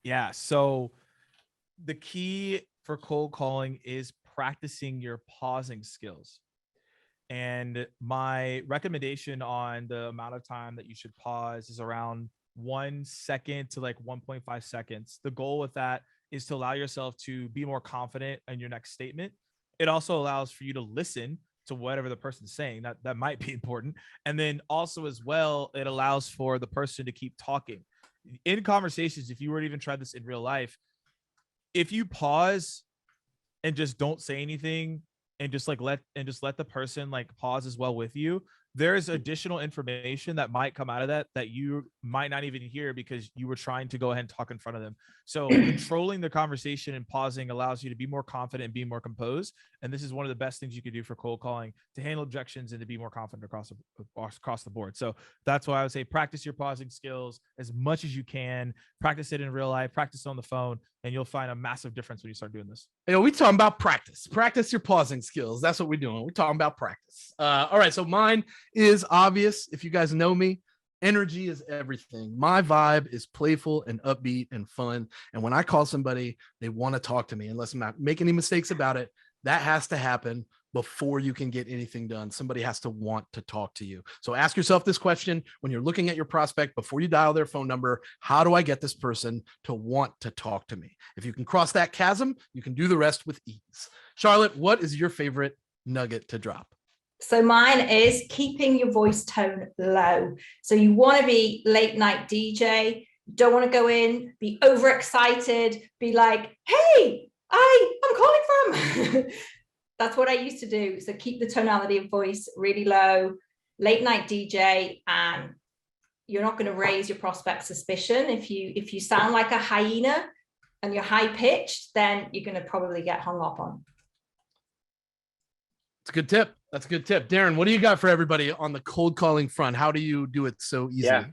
Yeah. So the key for cold calling is practicing your pausing skills. And my recommendation on the amount of time that you should pause is around 1 second to like 1.5 seconds. The goal with that is to allow yourself to be more confident in your next statement. It also allows for you to listen to whatever the person's saying. That might be important. And then also as well, it allows for the person to keep talking. In conversations, if you were to even try this in real life, if you pause and just don't say anything and just let the person like pause as well with you, there's additional information that might come out of that you might not even hear because you were trying to go ahead and talk in front of them. So controlling the conversation and pausing allows you to be more confident and be more composed, and this is one of the best things you can do for cold calling, to handle objections and to be more confident across the board. So that's why I would say practice your pausing skills as much as you can. Practice it in real life, practice it on the phone, and you'll find a massive difference when you start doing this. We talking about practice. Practice your pausing skills. That's what we're doing. We're talking about practice. All right. So mine is obvious. If you guys know me, energy is everything. My vibe is playful and upbeat and fun. And when I call somebody, they want to talk to me. Unless I'm not making any mistakes about it, that has to happen before you can get anything done. Somebody has to want to talk to you. So ask yourself this question when you're looking at your prospect before you dial their phone number: how do I get this person to want to talk to me? If you can cross that chasm, you can do the rest with ease. Charlotte, what is your favorite nugget to drop? So mine is keeping your voice tone low. So you want to be late night DJ. Don't want to go in, be overexcited, be like, hey, I'm calling from. That's what I used to do. So keep the tonality of voice really low, late night DJ, and you're not going to raise your prospect suspicion. If you sound like a hyena and you're high pitched, then you're going to probably get hung up on. It's a good tip. That's a good tip. Darren, what do you got for everybody on the cold calling front? How do you do it so easily? Yeah,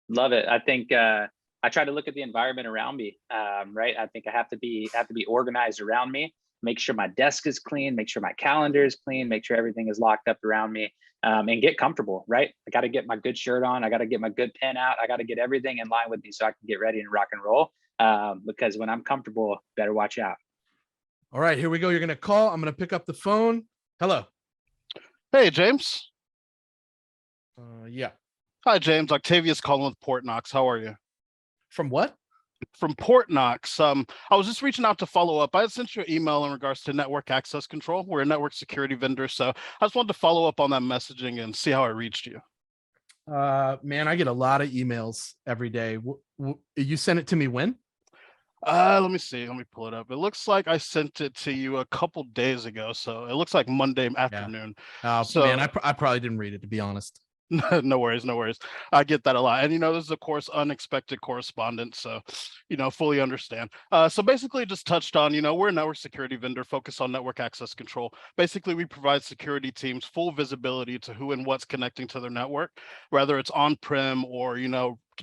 love it. I think I try to look at the environment around me. Right. I think I have to be organized around me. Make sure my desk is clean, make sure my calendar is clean, make sure everything is locked up around me, and get comfortable, right? I got to get my good shirt on. I got to get my good pen out. I got to get everything in line with me so I can get ready and rock and roll. Because when I'm comfortable, better watch out. All right, here we go. You're going to call. I'm going to pick up the phone. Hello. Hey, James. Yeah. Hi, James. Octavius calling with Port Knox. How are you? From what? From Port Knox. I was just reaching out to follow up. I had sent you an email in regards to network access control. We're a network security vendor, so I just wanted to follow up on that messaging and see how I reached you. Man, I get a lot of emails every day. You sent it to me when? Let me see. Let me pull it up. It looks like I sent it to you a couple days ago, so it looks like Monday afternoon. Oh, so, man, I probably didn't read it, to be honest. No worries, no worries. I get that a lot. And, this is, of course, unexpected correspondence. So, fully understand. So basically just touched on, we're a network security vendor focused on network access control. Basically, we provide security teams full visibility to who and what's connecting to their network, whether it's on-prem or,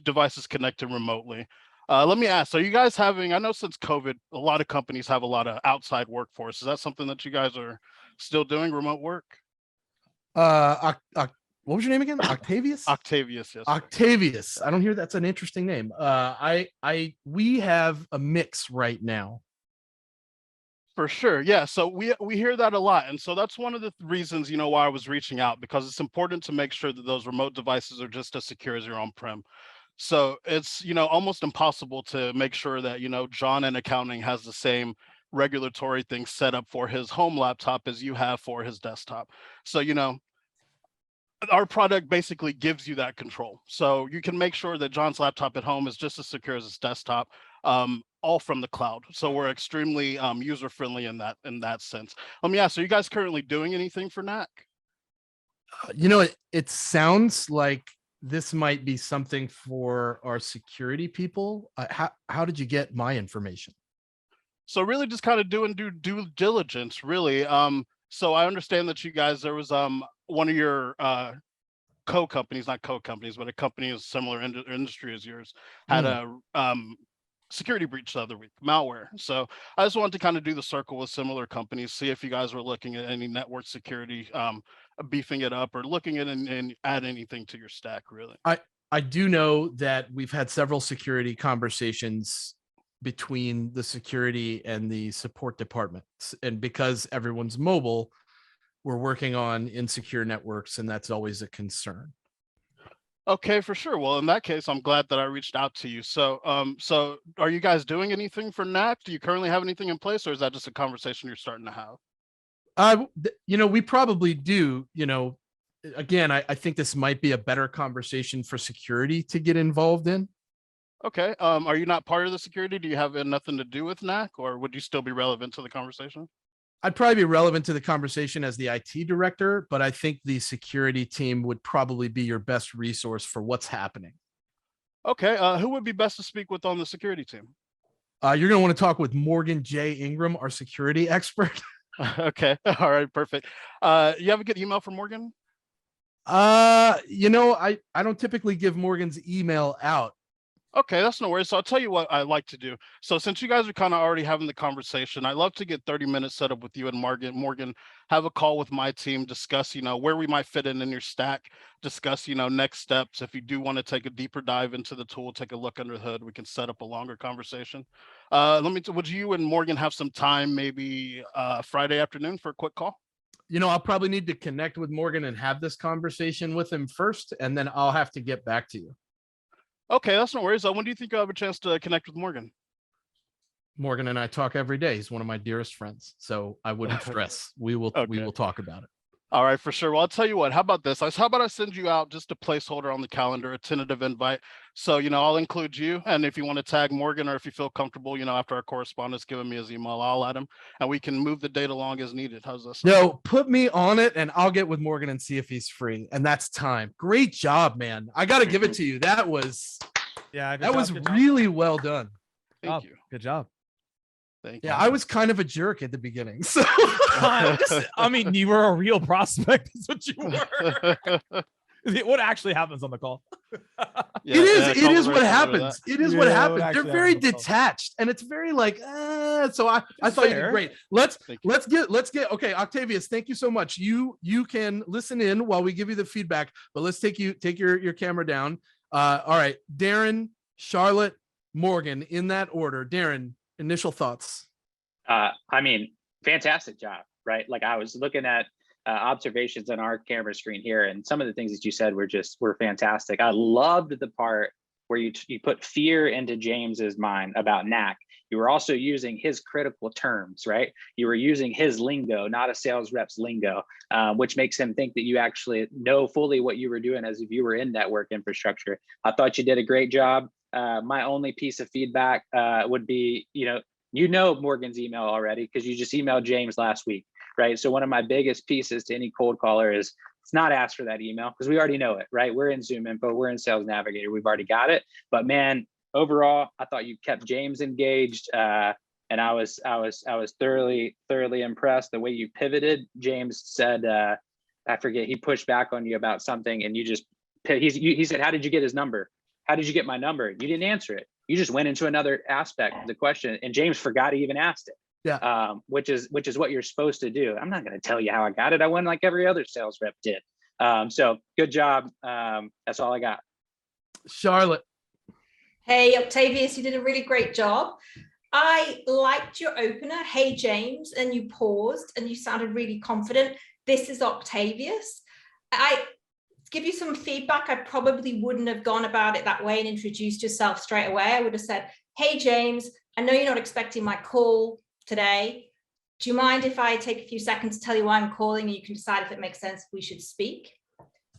devices connected remotely. Let me ask, are you guys having, I know since COVID, a lot of companies have a lot of outside workforce. Is that something that you guys are still doing, remote work? What was your name again? Octavius? Octavius, yes. Octavius. I don't hear that's an interesting name. We have a mix right now. For sure. Yeah. So we hear that a lot. And so that's one of the reasons, why I was reaching out, because it's important to make sure that those remote devices are just as secure as your on-prem. So it's, almost impossible to make sure that, John in accounting has the same regulatory things set up for his home laptop as you have for his desktop. So, our product basically gives you that control. So you can make sure that John's laptop at home is just as secure as his desktop, all from the cloud. So we're extremely user-friendly in that sense. Let me ask, are you guys currently doing anything for NAC? It sounds like this might be something for our security people. How did you get my information? So really just kind of doing due diligence, really. So I understand that you guys, there was one of your co-companies, not co-companies, but a company of similar industry as yours had a security breach the other week, malware. So I just wanted to kind of do the circle with similar companies, see if you guys were looking at any network security, beefing it up or looking at and add anything to your stack, really. I do know that we've had several security conversations between the security and the support departments. And because everyone's mobile, we're working on insecure networks, and that's always a concern. Okay, for sure. Well, in that case, I'm glad that I reached out to you. So, so are you guys doing anything for NAC? Do you currently have anything in place, or is that just a conversation you're starting to have? We probably do. Again, I think this might be a better conversation for security to get involved in. Okay. Are you not part of the security? Do you have nothing to do with NAC, or would you still be relevant to the conversation? I'd probably be relevant to the conversation as the IT director, but I think the security team would probably be your best resource for what's happening. Okay. Who would be best to speak with on the security team? You're going to want to talk with Morgan J. Ingram, our security expert. Okay. All right. Perfect. You have a good email for Morgan? I don't typically give Morgan's email out. Okay, that's no worries. So I'll tell you what I like to do. So since you guys are kind of already having the conversation, I'd love to get 30 minutes set up with you and Morgan, have a call with my team, discuss, where we might fit in your stack, discuss, next steps. If you do want to take a deeper dive into the tool, take a look under the hood, we can set up a longer conversation. Would you and Morgan have some time, maybe Friday afternoon for a quick call? I'll probably need to connect with Morgan and have this conversation with him first, and then I'll have to get back to you. Okay, that's no worries. When do you think you'll have a chance to connect with Morgan? Morgan and I talk every day. He's one of my dearest friends, so I wouldn't stress. We will talk about it. All right, for sure. Well, I'll tell you what, how about this? How about I send you out just a placeholder on the calendar, a tentative invite. So, I'll include you. And if you want to tag Morgan, or if you feel comfortable, after our correspondence giving me his email, I'll add him and we can move the date along as needed. How's this? No, put me on it and I'll get with Morgan and see if he's free. And that's time. Great job, man. I got to give it to you. That was really well done. Thank you. Good job. Thank you. Yeah, I was kind of a jerk at the beginning. So you were a real prospect. That's what you were. What actually happens on the call? It is what happens. It is what happens. They're very detached, and it's very like. So I thought you did great. Let's get okay, Octavius. Thank you so much. You can listen in while we give you the feedback, but let's take your camera down. All right, Darren, Charlotte, Morgan, in that order. Darren, initial thoughts. Fantastic job, right? Like, I was looking at observations on our camera screen here, and some of the things that you said were fantastic. I loved the part where you put fear into James's mind about NAC. You were also using his critical terms, right? You were using his lingo, not a sales rep's lingo, which makes him think that you actually know fully what you were doing as if you were in network infrastructure. I thought you did a great job. My only piece of feedback would be, Morgan's email already, because you just emailed James last week, right? So one of my biggest pieces to any cold caller is, it's not ask for that email, because we already know it, right? We're in Zoom Info, we're in Sales Navigator, we've already got it. But man, overall, I thought you kept James engaged, and I was thoroughly impressed the way you pivoted. James said, I forget, he pushed back on you about something, and he said, "How did you get his number? How did you get my number?" You didn't answer it. You just went into another aspect of the question, and James forgot he even asked it. Yeah. Which is what you're supposed to do. I'm not going to tell you how I got it. I went like every other sales rep did. So good job. That's all I got. Charlotte. Hey, Octavius, you did a really great job. I liked your opener, "Hey, James," and you paused and you sounded really confident. This is Octavius. I give you some feedback. I probably wouldn't have gone about it that way and introduced yourself straight away. I would have said, "Hey, James, I know you're not expecting my call today. Do you mind if I take a few seconds to tell you why I'm calling, and you can decide if it makes sense if we should speak?"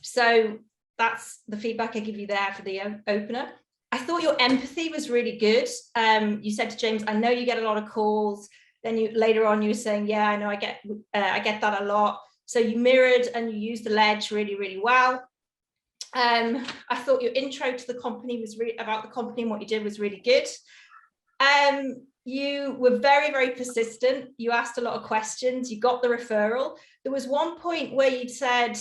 So that's the feedback I give you there for the opener. I thought your empathy was really good. You said to James, "I know you get a lot of calls." Then later on you were saying, "Yeah, I know I get that a lot." So you mirrored and you used the ledge really, really well. I thought your intro to the company was about the company and what you did was really good. You were very, very persistent. You asked a lot of questions. You got the referral. There was one point where you said,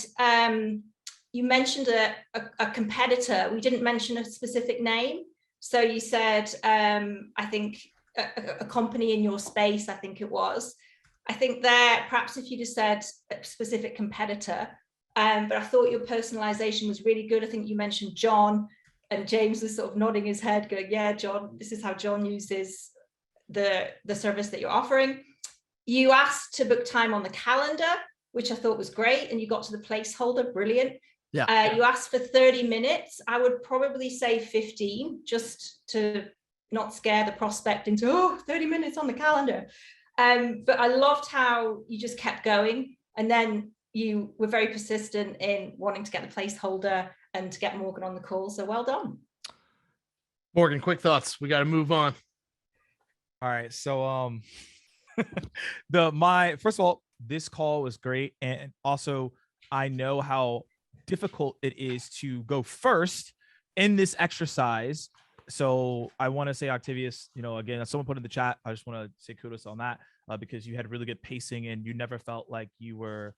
you mentioned a competitor. We didn't mention a specific name. So you said, I think a company in your space, I think it was. I think there, perhaps if you just said a specific competitor, but I thought your personalization was really good. I think you mentioned John. And James was sort of nodding his head, going, yeah, John, this is how John uses the service that you're offering. You asked to book time on the calendar, which I thought was great. And you got to the placeholder, brilliant. Yeah. You asked for 30 minutes. I would probably say 15, just to not scare the prospect into, 30 minutes on the calendar. But I loved how you just kept going. And then you were very persistent in wanting to get the placeholder and to get Morgan on the call. So well done. Morgan, quick thoughts. We got to move on. All right. So first of all, this call was great. And also I know how difficult it is to go first in this exercise. So I want to say, Octavius, again, as someone put in the chat, I just want to say kudos on that because you had really good pacing and you never felt like you were,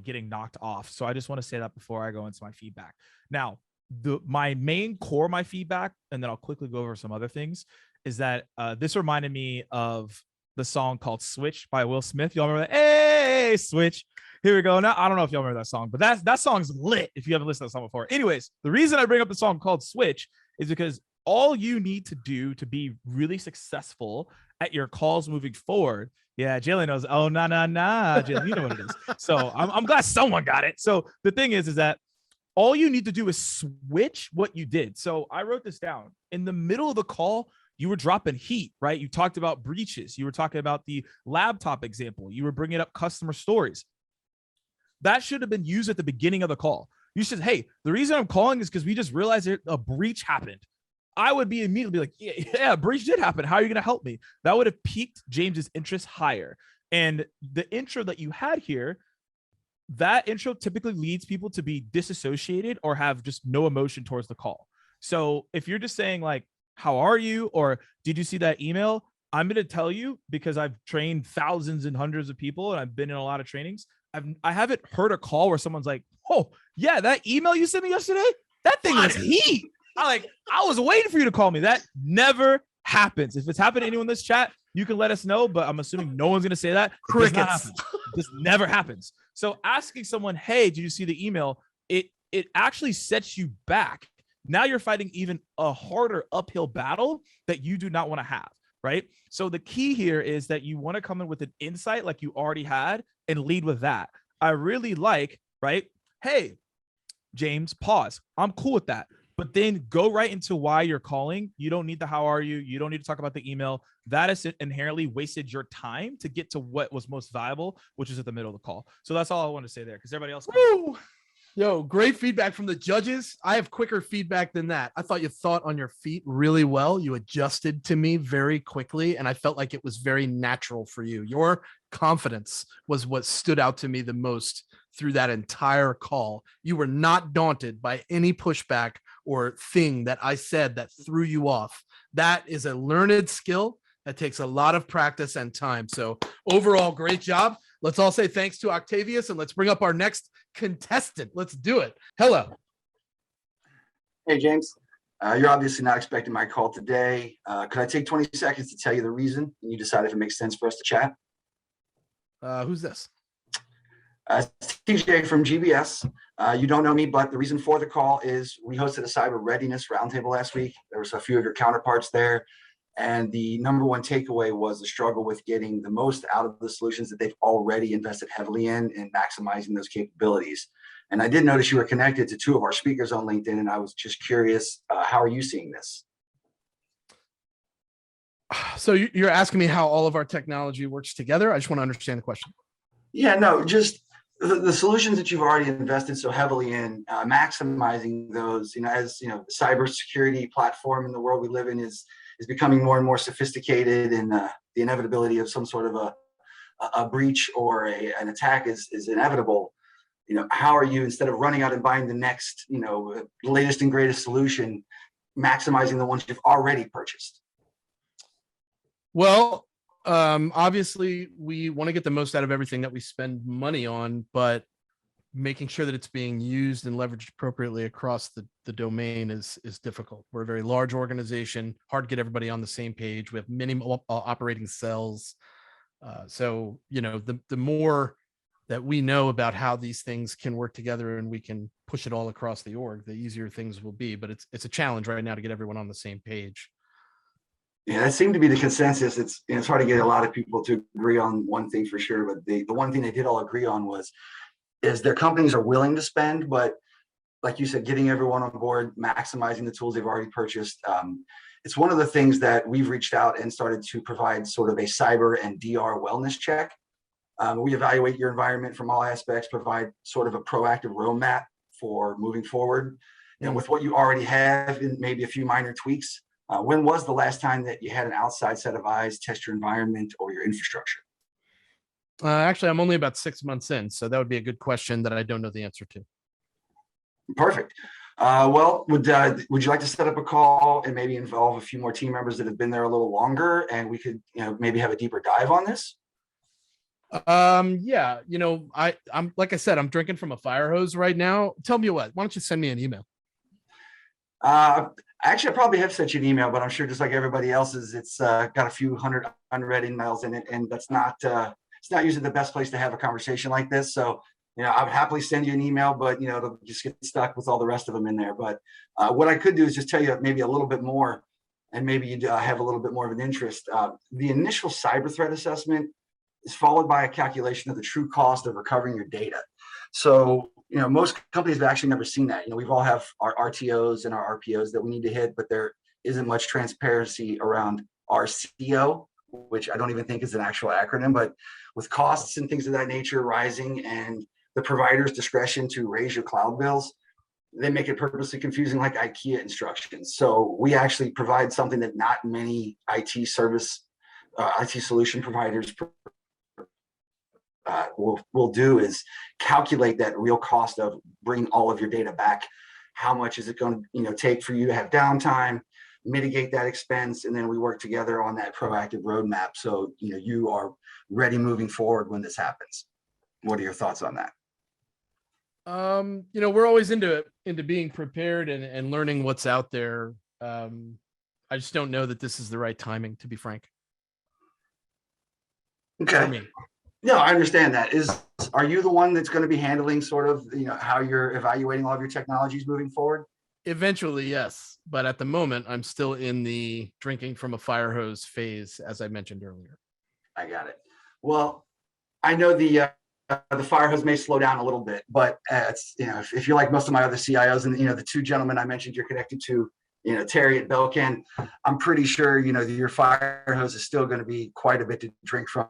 getting knocked off. So I just want to say that before I go into my feedback. Now, my main core, my feedback, and then I'll quickly go over some other things, is that this reminded me of the song called Switch by Will Smith. Y'all remember that? Hey, Switch. Here we go. Now, I don't know if y'all remember that song, but that song's lit if you haven't listened to that song before. Anyways, the reason I bring up the song called Switch is because all you need to do to be really successful at your calls moving forward. Yeah, Jalen knows. Oh, nah. Jalen, you know what it is. So I'm glad someone got it. So the thing is that all you need to do is switch what you did. So I wrote this down. In the middle of the call, you were dropping heat, right? You talked about breaches. You were talking about the laptop example. You were bringing up customer stories. That should have been used at the beginning of the call. You said, hey, the reason I'm calling is because we just realized a breach happened. I would be immediately like, yeah, breach did happen. How are you going to help me? That would have piqued James's interest higher. And the intro that you had here, that intro typically leads people to be disassociated or have just no emotion towards the call. So if you're just saying like, how are you? Or did you see that email? I'm going to tell you, because I've trained thousands and hundreds of people and I've been in a lot of trainings. I haven't heard a call where someone's like, oh yeah, that email you sent me yesterday, that thing was heat. I was waiting for you to call me. That never happens. If it's happened to anyone in this chat, you can let us know, but I'm assuming no one's going to say that. Crickets. This never happens. So asking someone, hey, did you see the email? It actually sets you back. Now you're fighting even a harder uphill battle that you do not want to have, right? So the key here is that you want to come in with an insight like you already had and lead with that. I really like, right? Hey, James, pause. I'm cool with that. But then go right into why you're calling. You don't need the how are you. You don't need to talk about the email. That is inherently wasted your time to get to what was most valuable, which is at the middle of the call. So that's all I want to say there because everybody else. Woo! Yo, great feedback from the judges. I have quicker feedback than that. I thought you thought on your feet really well. You adjusted to me very quickly, and I felt like it was very natural for you. Your confidence was what stood out to me the most through that entire call. You were not daunted by any pushback or thing that I said that threw you off. That is a learned skill that takes a lot of practice and time. So overall, great job. Let's all say thanks to Octavius and let's bring up our next contestant. Let's do it. Hello. Hey, James. You're obviously not expecting my call today. Could I take 20 seconds to tell you the reason and you decide if it makes sense for us to chat? Who's this? TJ from GBS. You don't know me, but the reason for the call is we hosted a cyber readiness roundtable last week. There was a few of your counterparts there. And the number one takeaway was the struggle with getting the most out of the solutions that they've already invested heavily in and maximizing those capabilities. And I did notice you were connected to two of our speakers on LinkedIn, and I was just curious, how are you seeing this? So you're asking me how all of our technology works together? I just want to understand the question. Yeah, no, just the solutions that you've already invested so heavily in, maximizing those, as the cybersecurity platform in the world we live in is becoming more and more sophisticated, and the inevitability of some sort of a breach or an attack is inevitable. How are you, instead of running out and buying the next, latest and greatest solution, maximizing the ones you've already purchased? Well, obviously we want to get the most out of everything that we spend money on, but making sure that it's being used and leveraged appropriately across the domain is difficult. We're a very large organization, hard to get everybody on the same page. We have many operating cells. So, the more that we know about how these things can work together and we can push it all across the org, the easier things will be. But it's a challenge right now to get everyone on the same page. Yeah, that seemed to be the consensus. It's hard to get a lot of people to agree on one thing for sure, but the one thing they did all agree on is their companies are willing to spend, but like you said, getting everyone on board, maximizing the tools they've already purchased. It's one of the things that we've reached out and started to provide sort of a cyber and DR wellness check. We evaluate your environment from all aspects, provide sort of a proactive roadmap for moving forward. And with what you already have and maybe a few minor tweaks, when was the last time that you had an outside set of eyes test your environment or your infrastructure? Actually, I'm only about 6 months in, so that would be a good question that I don't know the answer to. Perfect. Well, would you like to set up a call and maybe involve a few more team members that have been there a little longer, and we could, maybe have a deeper dive on this? Yeah, I'm like I said, I'm drinking from a fire hose right now. Tell me what, why don't you send me an email? Actually, I probably have sent you an email, but I'm sure just like everybody else's, it's got a few hundred unread emails in it, and that's not it's not usually the best place to have a conversation like this. So, I would happily send you an email, but it'll just get stuck with all the rest of them in there. But what I could do is just tell you maybe a little bit more, and maybe you'd have a little bit more of an interest. The initial cyber threat assessment is followed by a calculation of the true cost of recovering your data. So, most companies have actually never seen that. We've all have our RTOs and our RPOs that we need to hit, but there isn't much transparency around RCO, which I don't even think is an actual acronym. But with costs and things of that nature rising and the provider's discretion to raise your cloud bills, they make it purposely confusing, like IKEA instructions. So we actually provide something that not many IT solution providers will do, is calculate that real cost of bringing all of your data back. How much is it going to take for you to have downtime, mitigate that expense, and then we work together on that proactive roadmap so you are ready moving forward when this happens. What are your thoughts on that? We're always into being prepared and learning what's out there. I just don't know that this is the right timing, to be frank. Okay. For me. No, I understand that. Are you the one that's going to be handling sort of, how you're evaluating all of your technologies moving forward? Eventually, yes. But at the moment, I'm still in the drinking from a fire hose phase, as I mentioned earlier. I got it. Well, I know the fire hose may slow down a little bit, but it's, if you're like most of my other CIOs and, the two gentlemen I mentioned you're connected to, Terry at Belkin, I'm pretty sure, your fire hose is still going to be quite a bit to drink from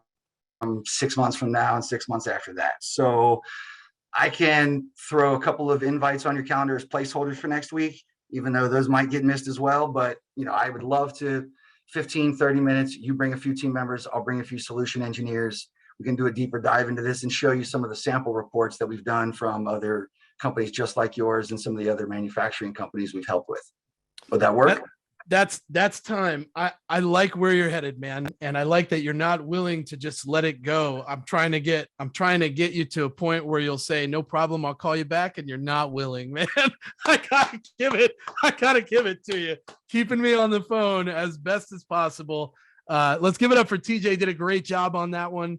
6 months from now and 6 months after that. So I can throw a couple of invites on your calendar as placeholders for next week, even though those might get missed as well. But, I would love to 15, 30 minutes. You bring a few team members. I'll bring a few solution engineers. We can do a deeper dive into this and show you some of the sample reports that we've done from other companies just like yours and some of the other manufacturing companies we've helped with. Would that work? That's time. I like where you're headed, man. And I like that you're not willing to just let it go. I'm trying to get you to a point where you'll say, no problem, I'll call you back. And you're not willing, man. I gotta give it to you. Keeping me on the phone as best as possible. Let's give it up for TJ. Did a great job on that one.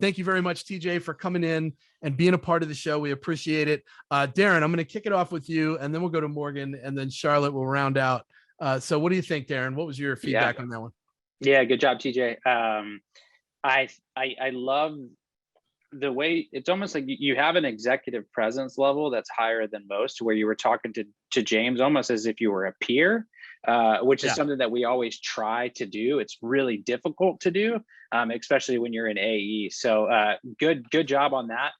Thank you very much, TJ, for coming in and being a part of the show. We appreciate it. Darren, I'm going to kick it off with you, and then we'll go to Morgan, and then Charlotte will round out. So what do you think, Darren? What was your feedback on that one? Yeah, good job, TJ. I love the way it's almost like you have an executive presence level that's higher than most, where you were talking to James almost as if you were a peer, which is something that we always try to do. It's really difficult to do, especially when you're in AE. So good job on that.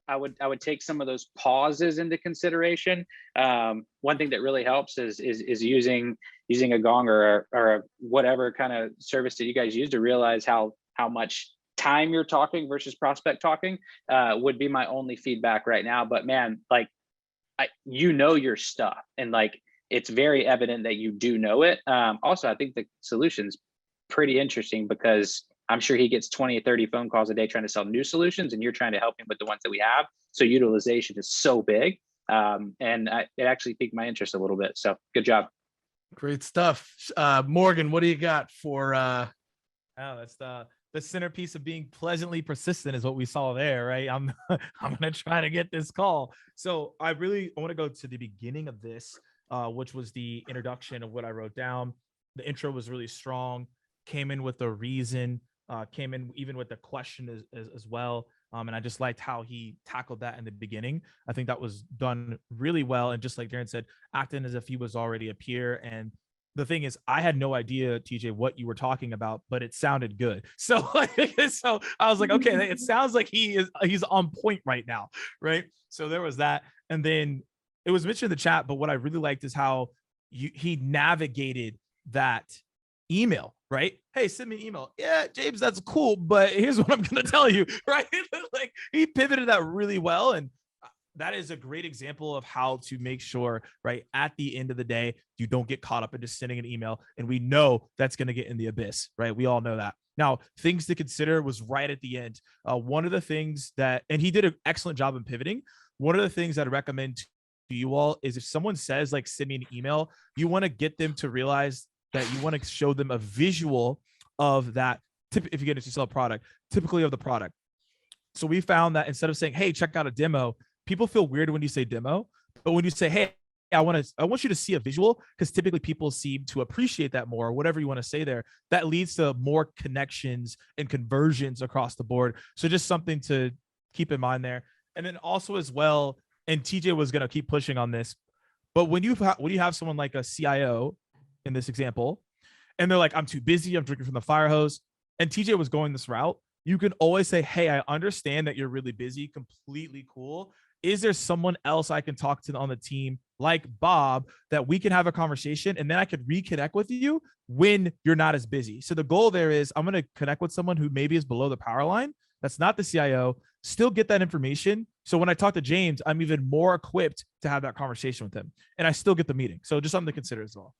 I would take some of those pauses into consideration. One thing that really helps is using a gong or a whatever kind of service that you guys use to realize how much time you're talking versus prospect talking would be my only feedback right now. But man, like your stuff, and like it's very evident that you do know it. Also, I think the solution's pretty interesting because I'm sure he gets 20 or 30 phone calls a day trying to sell new solutions, and you're trying to help him with the ones that we have. So utilization is so big. It actually piqued my interest a little bit. So good job. Great stuff. Morgan, what do you got for that's the the centerpiece of being pleasantly persistent is what we saw there, right? I'm gonna try to get this call. So I want to go to the beginning of this, which was the introduction of what I wrote down. The intro was really strong, came in with a reason, came in even with the question as well. And I just liked how he tackled that in the beginning. I think that was done really well. And just like Darren said, acting as if he was already a peer. And the thing is, I had no idea, TJ, what you were talking about, but it sounded good. So, so I was like, okay, it sounds like he's on point right now, right? So there was that, and then it was mentioned in the chat. But what I really liked is how he navigated that email, right? Hey, send me an email. Yeah, James, that's cool, but here's what I'm gonna tell you, right? Like he pivoted that really well, and that is a great example of how to make sure, right, at the end of the day, you don't get caught up in just sending an email. And we know that's going to get in the abyss, right? We all know that. Now, things to consider was right at the end. One of the things that, and he did an excellent job in pivoting. One of the things that I recommend to you all is if someone says, like, send me an email, you want to get them to realize that you want to show them a visual of that. If you get to sell a product, typically of the product. So we found that instead of saying, hey, check out a demo, people feel weird when you say demo, but when you say, hey, I want you to see a visual, because typically people seem to appreciate that more, or whatever you want to say there, that leads to more connections and conversions across the board. So just something to keep in mind there. And then also as well, and TJ was going to keep pushing on this, but when you have someone like a CIO in this example, and they're like, I'm too busy, I'm drinking from the fire hose, and TJ was going this route, you can always say, hey, I understand that you're really busy, completely cool. Is there someone else I can talk to on the team, like Bob, that we can have a conversation, and then I could reconnect with you when you're not as busy? So the goal there is I'm going to connect with someone who maybe is below the power line. That's not the CIO. Still get that information. So when I talk to James, I'm even more equipped to have that conversation with him, and I still get the meeting. So just something to consider as well.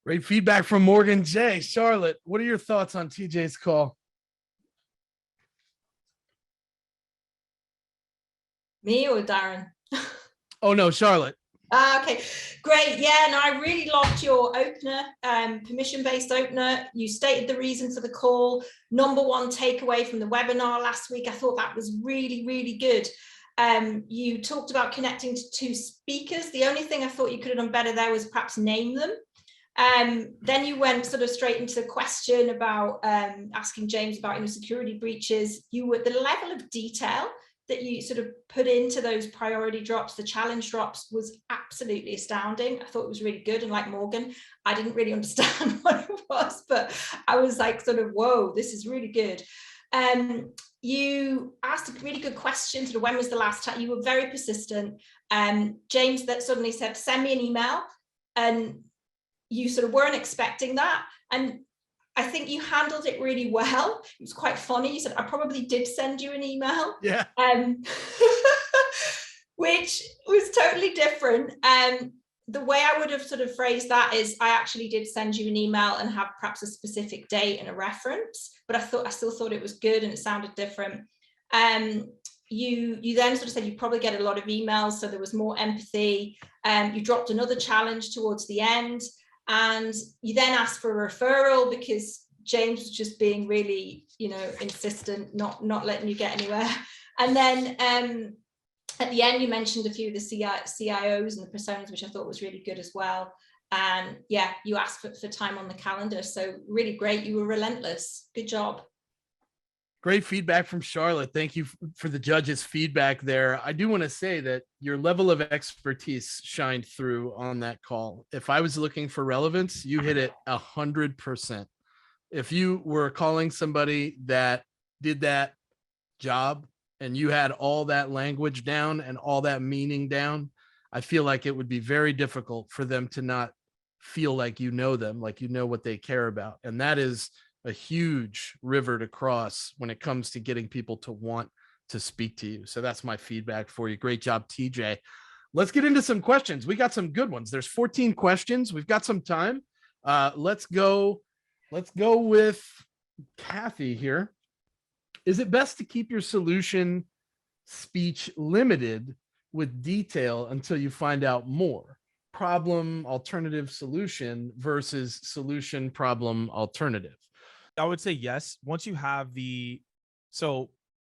Great feedback from Morgan J. Charlotte, what are your thoughts on TJ's call? Me or Darren? Oh no, Charlotte. Okay, great. Yeah, no, I really loved your opener, permission-based opener. You stated the reason for the call. Number one takeaway from the webinar last week. I thought that was really, really good. You talked about connecting to two speakers. The only thing I thought you could have done better there was perhaps name them. Then you went sort of straight into the question about asking James about security breaches. You were the level of detail that you sort of put into those priority drops, the challenge drops, was absolutely astounding. I thought it was really good. And like Morgan, I didn't really understand what it was, but I was like sort of, whoa, this is really good. You asked a really good question, sort of when was the last time. You were very persistent. James that suddenly said, send me an email. And you sort of weren't expecting that. And I think you handled it really well. It was quite funny. You said, I probably did send you an email. Yeah. Which was totally different. The way I would have sort of phrased that is I actually did send you an email and have perhaps a specific date and a reference, but I still thought it was good and it sounded different. You then sort of said you probably get a lot of emails, so there was more empathy. You dropped another challenge towards the end. And you then asked for a referral because James was just being really, insistent, not letting you get anywhere. And then at the end, you mentioned a few of the CIOs and the personas, which I thought was really good as well. And yeah, you asked for time on the calendar. So really great. You were relentless. Good job. Great feedback from Charlotte. Thank you for the judges' feedback there. I do want to say that your level of expertise shined through on that call. If I was looking for relevance, you hit it 100%. If you were calling somebody that did that job and you had all that language down and all that meaning down, I feel like it would be very difficult for them to not feel like you know them, like you know what they care about. And that is a huge river to cross when it comes to getting people to want to speak to you. So that's my feedback for you. Great job, TJ. Let's get into some questions. We got some good ones. There's 14 questions. We've got some time. Let's go with Kathy here. Is it best to keep your solution speech limited with detail until you find out more? Problem, alternative, solution versus solution, problem, alternative. I would say yes. Once you have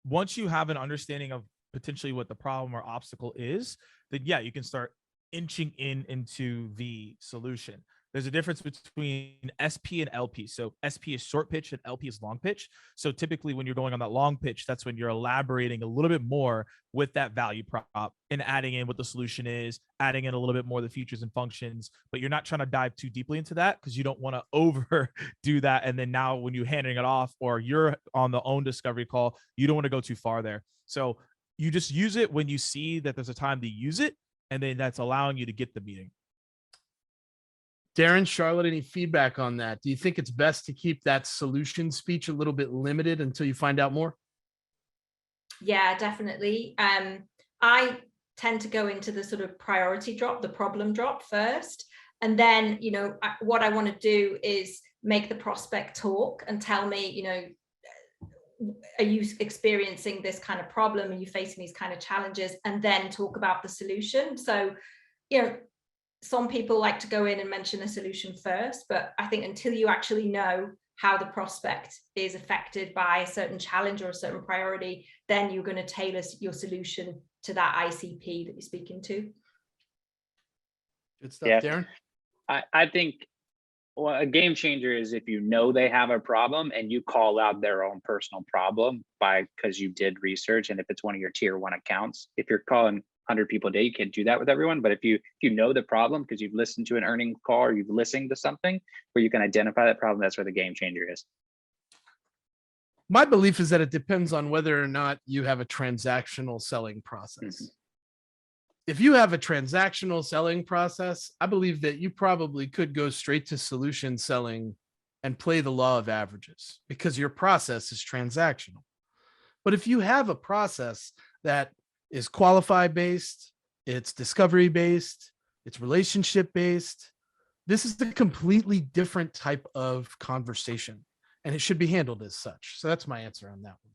once you have an understanding of potentially what the problem or obstacle is, then yeah, you can start inching into the solution. There's a difference between SP and LP. So SP is short pitch and LP is long pitch. So typically when you're going on that long pitch, that's when you're elaborating a little bit more with that value prop and adding in what the solution is, adding in a little bit more of the features and functions, but you're not trying to dive too deeply into that because you don't want to overdo that. And then now when you're handing it off or you're on the own discovery call, you don't want to go too far there. So you just use it when you see that there's a time to use it, and then that's allowing you to get the meeting. Darren, Charlotte, any feedback on that? Do you think it's best to keep that solution speech a little bit limited until you find out more? Yeah, definitely. I tend to go into the sort of priority drop, the problem drop first. And then, what I want to do is make the prospect talk and tell me, are you experiencing this kind of problem? Are you facing these kind of challenges? And then talk about the solution. So, some people like to go in and mention a solution first, but I think until you actually know how the prospect is affected by a certain challenge or a certain priority, then you're going to tailor your solution to that ICP that you're speaking to. Good stuff, Yeah. Darren. I think a game changer is if you know they have a problem and you call out their own personal problem because you did research, and if it's one of your tier 1 accounts. If you're calling 100 people a day, you can't do that with everyone. But if you know the problem because you've listened to an earnings call or you've listened to something where you can identify that problem, that's where the game changer is. My belief is that it depends on whether or not you have a transactional selling process. If you have a transactional selling process, I believe that you probably could go straight to solution selling and play the law of averages because your process is transactional. But if you have a process that is qualify based, it's discovery based, it's relationship based, this is a completely different type of conversation, and it should be handled as such. So that's my answer on that one.